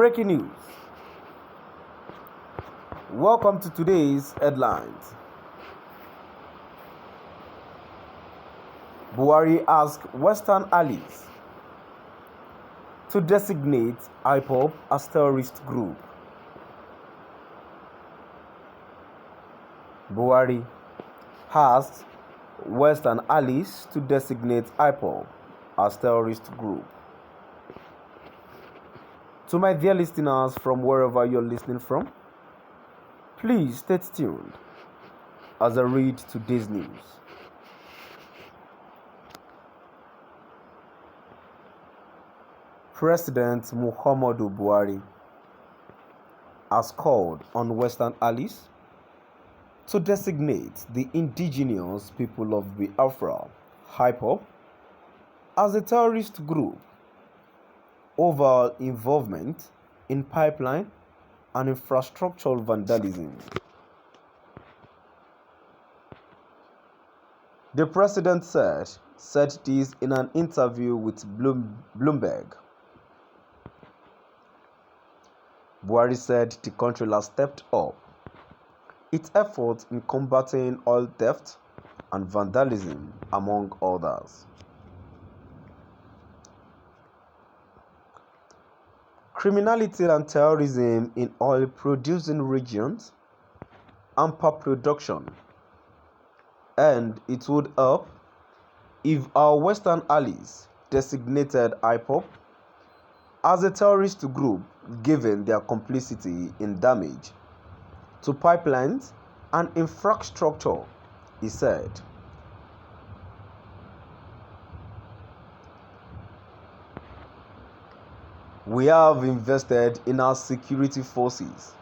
Breaking news. Welcome to today's headlines. Buhari asked Western allies to designate Ipob as terrorist group. Buhari asked Western allies to designate Ipob as terrorist group. To my dear listeners from wherever you're listening from, please stay tuned as I read today's news. President Muhammadu Buhari has called on Western allies to designate the indigenous people of Biafra, Ipob, as a terrorist group over involvement in pipeline and infrastructural vandalism. The president said this in an interview with Bloomberg. Buhari said the country has stepped up its efforts in combating oil theft and vandalism, among others. Criminality and terrorism in oil-producing regions, amper production, and it would help if our Western allies designated Ipob as a terrorist group given their complicity in damage to pipelines and infrastructure, he said. We have invested in our security forces,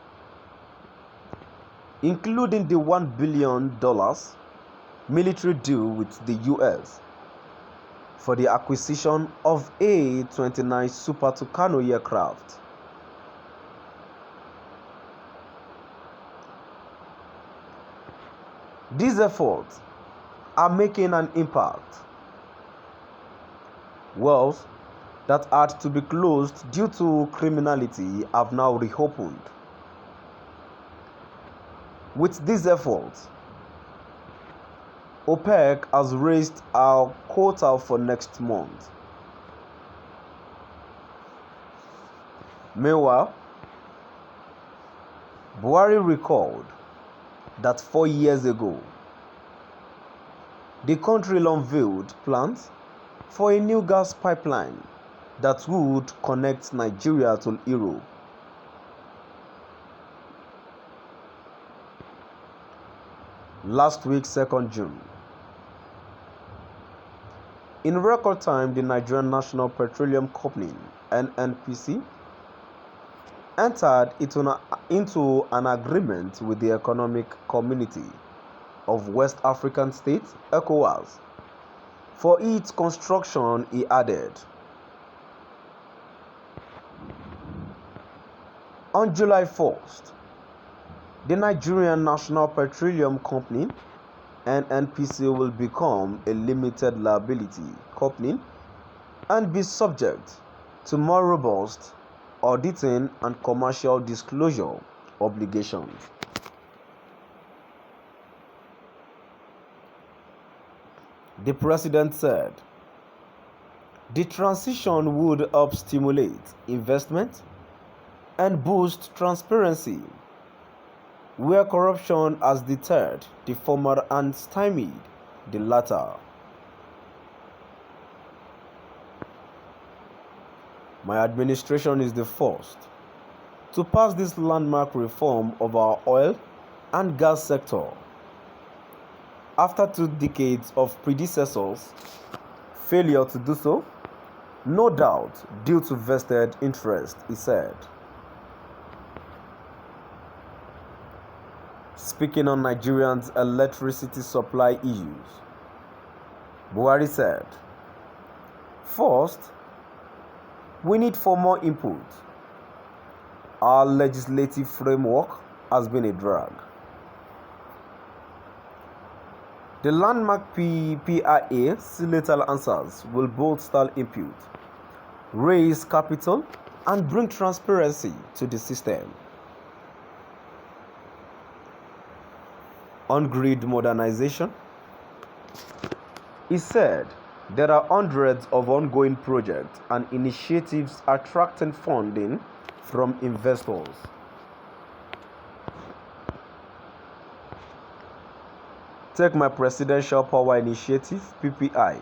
including the $1 billion military deal with the US for the acquisition of A-29 Super Tucano aircraft. These efforts are making an impact. Wells that had to be closed due to criminality have now reopened. With these efforts, OPEC has raised our quota for next month. Meanwhile, Buhari recalled that 4 years ago, the country unveiled plans for a new gas pipeline that would connect Nigeria to Europe. Last week, 2nd June, in record time, the Nigerian National Petroleum Company (NNPC) entered into an agreement with the Economic Community of West African States (ECOWAS) for its construction, he added. On July 1st, the Nigerian National Petroleum Company (NNPC) will become a limited liability company and be subject to more robust auditing and commercial disclosure obligations. The president said the transition would help stimulate investment and boost transparency, where corruption has deterred the former and stymied the latter. My administration is the first to pass this landmark reform of our oil and gas sector. After 2 decades of predecessors' failure to do so, no doubt due to vested interest, he said. Speaking on Nigerians' electricity supply issues, Buhari said, first, we need for more input. Our legislative framework has been a drag. The landmark PIA little answers will bolster input, raise capital, and bring transparency to the system. On grid modernization, he said there are hundreds of ongoing projects and initiatives attracting funding from investors. Take my Presidential Power Initiative (PPI),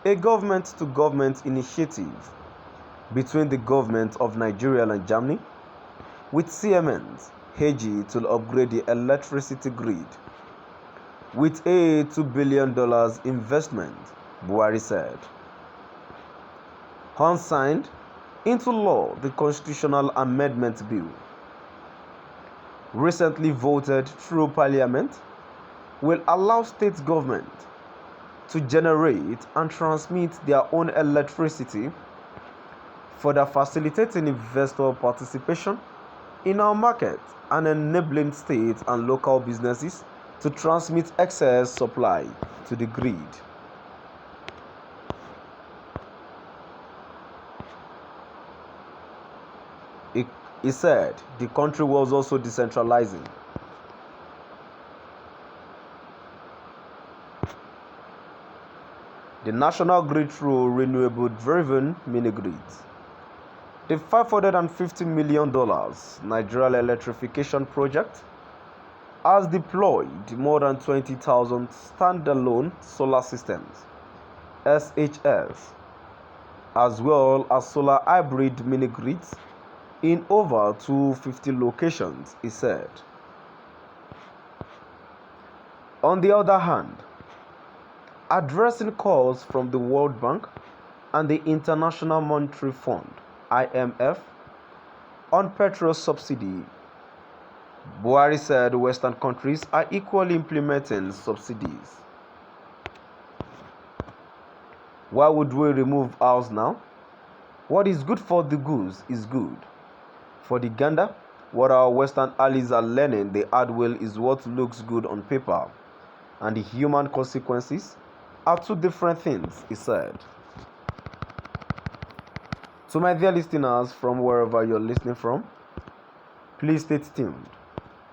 a government-to-government initiative between the government of Nigeria and Germany with Siemens AG to upgrade the electricity grid with a $2 billion investment, Buhari said. Once signed into law, the Constitutional Amendment Bill, recently voted through Parliament, will allow state government to generate and transmit their own electricity, further facilitating investor participation in our market and enabling state and local businesses to transmit excess supply to the grid. He said the country was also decentralizing. The national grid through renewable-driven mini-grids. The $550 million Nigeria electrification project has deployed more than 20,000 standalone solar systems (SHS), as well as solar hybrid mini-grids in over 250 locations, he said. On the other hand, addressing calls from the World Bank and the International Monetary Fund (IMF) on petrol subsidy, Buhari said Western countries are equally implementing subsidies. Why would we remove ours now? What is good for the goose is good for the gander. What our Western allies are learning the hard way is what looks good on paper, and the human consequences are two different things, he said. To my dear listeners from wherever you're listening from, please stay tuned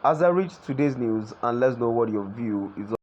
as I read today's news and let's know what your view is